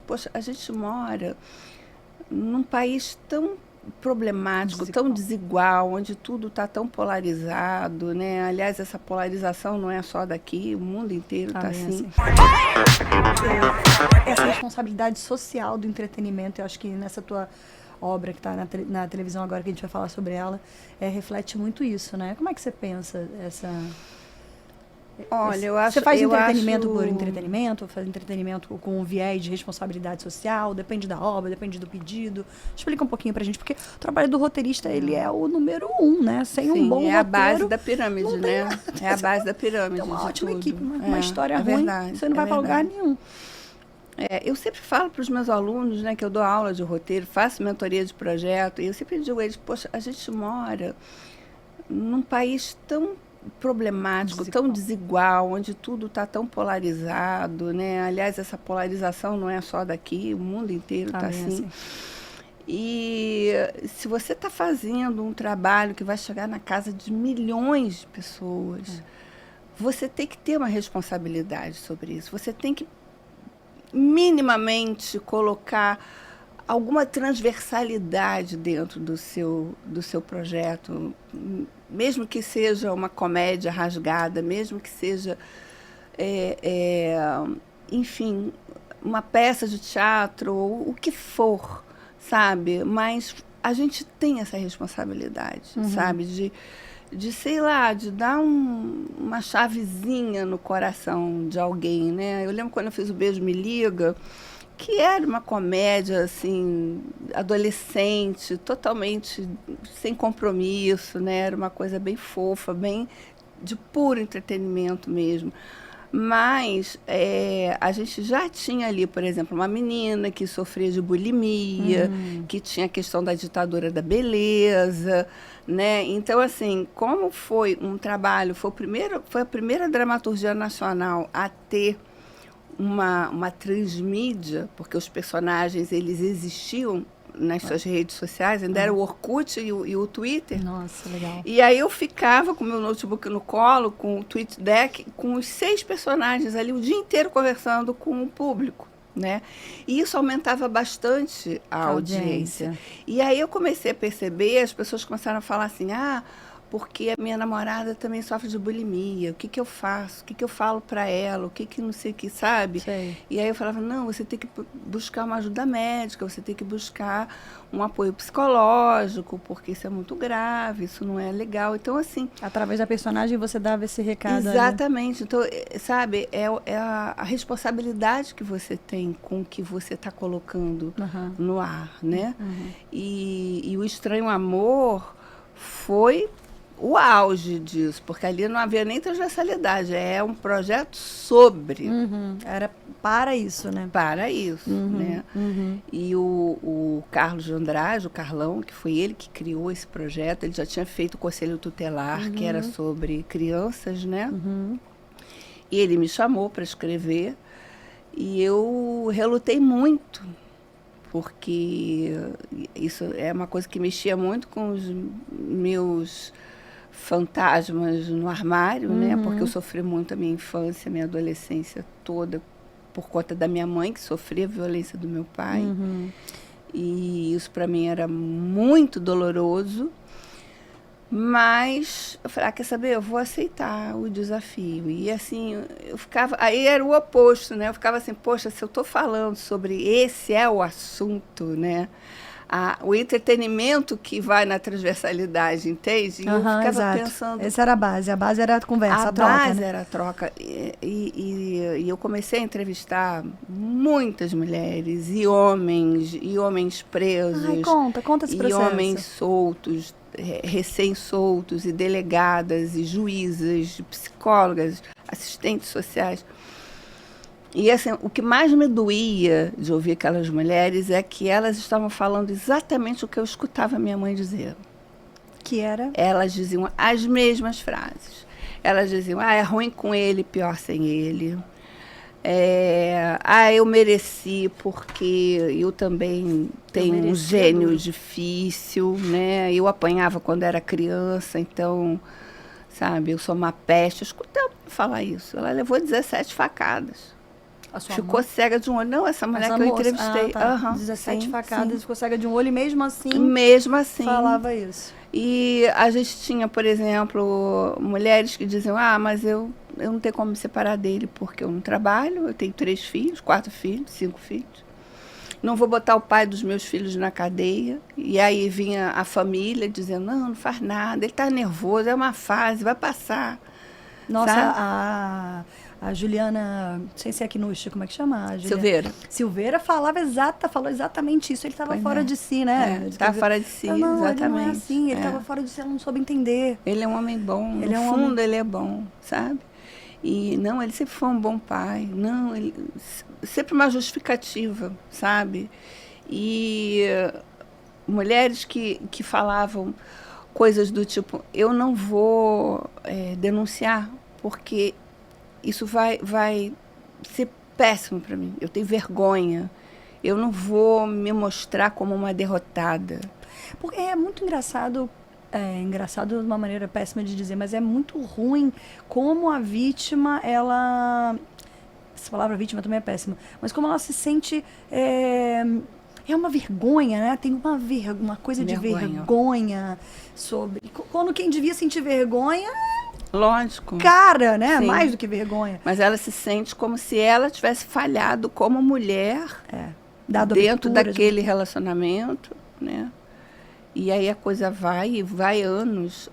poxa, a gente mora num país tão problemático, tão desigual, onde tudo está tão polarizado, né? Aliás, essa polarização não é só daqui, o mundo inteiro está assim. Essa responsabilidade social do entretenimento, eu acho que nessa tua obra que está na televisão agora, que a gente vai falar sobre ela, reflete muito isso, né? Como é que você pensa essa... Olha, eu acho... Você faz entretenimento por entretenimento, faz entretenimento com um viés de responsabilidade social, depende da obra, depende do pedido. Explica um pouquinho pra gente, porque o trabalho do roteirista, ele é o número 1, né? Sem um bom roteiro... é a base da pirâmide, né? É a base da pirâmide. Tem uma ótima tudo. equipe, uma história ruim, verdade, você não vai pra lugar nenhum. Eu sempre falo para os meus alunos, né, que eu dou aula de roteiro, faço mentoria de projeto, e eu sempre digo a eles, poxa, a gente mora num país tão problemático, tão desigual, onde tudo está tão polarizado, né? Aliás, essa polarização não é só daqui, o mundo inteiro está assim. E se você está fazendo um trabalho que vai chegar na casa de milhões de pessoas, você tem que ter uma responsabilidade sobre isso. Você tem que minimamente colocar alguma transversalidade dentro do seu projeto, mesmo que seja uma comédia rasgada, mesmo que seja, enfim, uma peça de teatro, ou o que for, sabe? Mas a gente tem essa responsabilidade, sabe? De, sei lá, de dar uma chavezinha no coração de alguém, né? Eu lembro quando eu fiz o Beijo Me Liga, que era uma comédia, assim, adolescente, totalmente sem compromisso, né? Era uma coisa bem fofa, bem de puro entretenimento mesmo. Mas a gente já tinha ali, por exemplo, uma menina que sofria de bulimia, que tinha a questão da ditadura da beleza, né? Então, assim, como foi um trabalho, foi a primeira dramaturgia nacional a ter uma transmídia, porque os personagens, eles existiam nas suas redes sociais, ainda era o Orkut e o Twitter. Nossa, legal. E aí eu ficava com o meu notebook no colo, com o TweetDeck, com os 6 personagens ali o dia inteiro conversando com o público, né? E isso aumentava bastante a audiência. E aí eu comecei a perceber, as pessoas começaram a falar assim, porque a minha namorada também sofre de bulimia, o que eu faço? O que eu falo para ela? O que não sei o que, sabe? Sei. E aí eu falava, não, você tem que buscar uma ajuda médica, você tem que buscar um apoio psicológico, porque isso é muito grave, isso não é legal. Então, assim... Através da personagem você dava esse recado. Exatamente. Então, sabe, é a responsabilidade que você tem com o que você está colocando no ar, né? E o Estranho Amor foi o auge disso, porque ali não havia nem transversalidade, é um projeto sobre. Era para isso, né? Para isso, né? E o Carlos de Andrade, o Carlão, que foi ele que criou esse projeto, ele já tinha feito o Conselho Tutelar, que era sobre crianças, né? E ele me chamou para escrever, e eu relutei muito, porque isso é uma coisa que mexia muito com os meus fantasmas no armário, né? Porque eu sofri muito a minha infância, a minha adolescência toda por conta da minha mãe, que sofria violência do meu pai. E isso para mim era muito doloroso. Mas eu falei, quer saber? Eu vou aceitar o desafio. E assim, eu ficava... Aí era o oposto, né? Eu ficava assim, poxa, se eu estou falando sobre esse é o assunto, né? O entretenimento que vai na transversalidade, entende? E eu ficava pensando... Essa era a base era a conversa, a troca, A base né? era a troca. E eu comecei a entrevistar muitas mulheres e homens presos. Ai, conta esse processo. E homens soltos, recém-soltos, e delegadas, e juízas, psicólogas, assistentes sociais. E assim, o que mais me doía de ouvir aquelas mulheres é que elas estavam falando exatamente o que eu escutava minha mãe dizer. Que era? Elas diziam as mesmas frases. Elas diziam, é ruim com ele, pior sem ele. Eu mereci porque eu também tenho um gênio difícil, né? Eu apanhava quando era criança, então, sabe, eu sou uma peste. Eu escutava falar isso. Ela levou 17 facadas. A sua ficou mãe? cega de um olho. Não, essa mulher Essa que eu moça. entrevistei. Ah, tá. Aham, 17 sim, facadas, sim. ficou cega de um olho e mesmo assim Mesmo assim. falava isso. E a gente tinha, por exemplo, mulheres que diziam, mas eu não tenho como me separar dele porque eu não trabalho, eu tenho 3 filhos, 4 filhos, 5 filhos. Não vou botar o pai dos meus filhos na cadeia. E aí vinha a família dizendo, não faz nada, ele está nervoso, é uma fase, vai passar. Nossa, sabe? a Juliana, não sei se é aqui no Chico, como é que chama? Silveira. Silveira falou exatamente isso. Ele estava fora de si, né? Estava fora de si, não, exatamente. Ele não é assim, ele estava fora de si, ela não soube entender. Ele é um homem bom, no fundo ele é bom, sabe? E não, ele sempre foi um bom pai, não, ele sempre uma justificativa, sabe? E mulheres que falavam coisas do tipo, eu não vou denunciar, porque isso vai ser péssimo para mim, eu tenho vergonha, eu não vou me mostrar como uma derrotada. Porque é muito engraçado. É engraçado de uma maneira péssima de dizer, mas é muito ruim como a vítima, essa palavra vítima também é péssima, mas como ela se sente, é uma vergonha, né? Tem uma coisa de vergonha sobre... Quando quem devia sentir vergonha... Lógico. Cara, né? Sim. Mais do que vergonha. Mas ela se sente como se ela tivesse falhado como mulher dentro daquele relacionamento, né? E aí a coisa vai anos